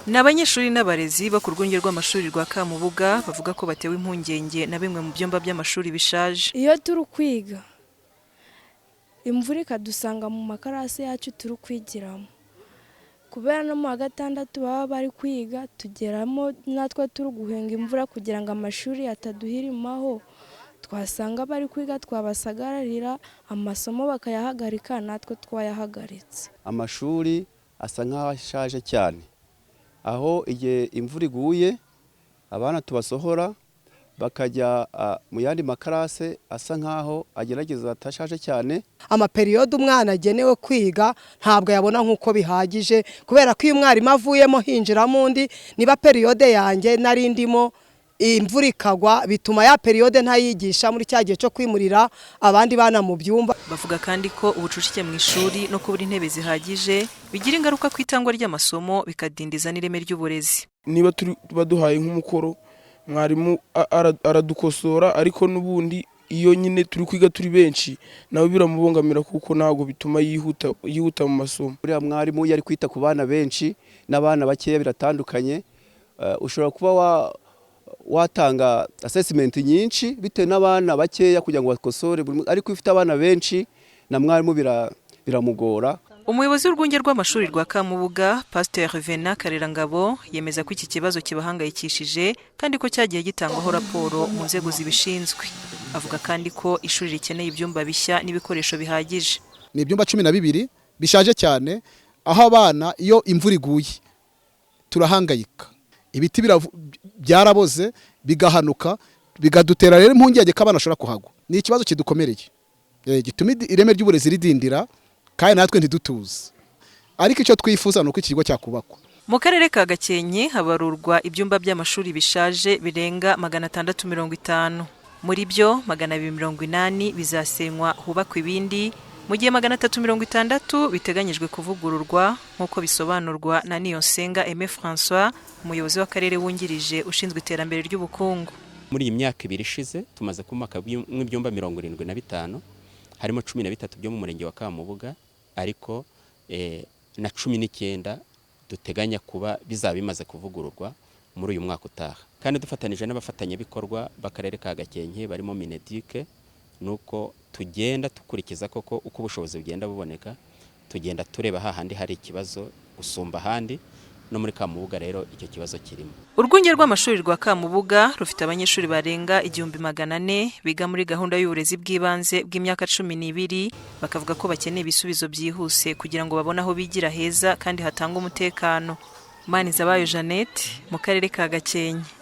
Ni abanyeshuri n'abarezi bo ku rwunge rw'amashuri rwa Kamubuga bavuga ko batewe impungenge na bimwe mu byumba by'amashuri bishaje. Iyo turi kwiga imvura ikadusanga mu makarasi yacu turi kwigiramo, kubera no mu wa gatandatu baba bari kwiga tugeramo natwe turi guhenga imvura kugira ngo amashuri ataduhirimaho, twasanga bari kwiga twabasagararira amasomo bakayahagarika natwe twayahagaritse. Amashuri asa nk'aho ashaje cyane, aho igihe imvura iguye abana tubasohora bakajya mu yandi makarase asa nk'aho agerageza atashaje cyane. Amaperiyode umwana agenewe kwiga ntabwo yabona nk'uko bihagije, kubera ko iyo umwarimu avuyemo hinjiramo undi. Niba periyode yanjye nari ndimo imvura ikagwa bituma ya periyode ntayigisha muri cya gihe cyo kwimurira abandi bana mu byumba. Bavuga kandi ko ubucucike mu ishuri no kubura intebe zihagije bigira ingaruka ku itangwa ry'amasomo bikadindiza n'ireme ry'uburezi. Niba baduhaye nk'umukoro mwarimu aradukosora, ariko n'ubundi iyo nyine turi kwiga turi benshi nawe biramubongamira kuko ntabwo bituma yihuta mu masomo. Uriya mwarimu yari kwita ku bana benshi n'abana bakeya biratandukanye. Ushobora kuba watanga assessment nyinshi bitewe n'abana bakeya kugira ngo bakosore, ariko ufite abana benshi na mwarimu biramugora. Umuyobozi w'urwunge rw'amashuri rwa Kamubuga, Pasteur Vena Karerangabo, yemeza ko iki kibazo kibahangayikishije kandi ko cyagiye gitangwaho raporo mu nzego zibishinzwe. Avuga kandi ko ishuri rikeneye ibyumba bishya n'ibikoresho bihagije. Ni ibyumba 12 bishaje cyane, aho abana iyo imvura iguye turahangayika. Ibiti byaraboze bigahanuka, bigadutera rero impungenge ko abana bashobora kuhagwa. Ni ikibazo kidukomereye, gituma ireme ry'uburezi ridindira kandi natwe ntidutuze, ariko icyo twifuza ni uko iki kigo cyakubakwa. Mu karere ka Gakenke habarurwa ibyumba by'amashuri bishaje birenga 650. Muri byo 280 bizasenywa hubakwa ibindi, mu gihe 360 biteganyijwe kuvugururwa nk'uko bisobanurwa na Niyonsenga Aime François, umuyobozi w'akarere wungirije ushinzwe iterambere ry'ubukungu. Muri iyi myaka 2 ishize tumaze kumaka nk'ibyumba 75, harimo 13 byo mu murenge wa Kamubuga, ariko na 19 duteganya kuba bizaba bimaze kuvugururwa muri uyu mwaka utaha. Kandi dufatanije n'abafatanyabikorwa b'akarere ka Gakenke barimo Mineduc, nuko tugenda tukurikiza koko uko ubushobozi bugenda buboneka, tugenda tureba hahandi hari ikibazo gusumba handi, no muri Kamubuga rero icyo kibazo kirimo. Urwunge rw'amashuri rwa Kamubuga rufite abanyeshuri barenga 1400 biga muri gahunda y'uburezi bw'ibanze bw'imyaka 12, bakavuga ko bakeneye ibisubizo byihuse kugira ngo babone aho bigira heza kandi hatanga umutekano. Manizabayo Jeannette, mu karere ka Gakenke.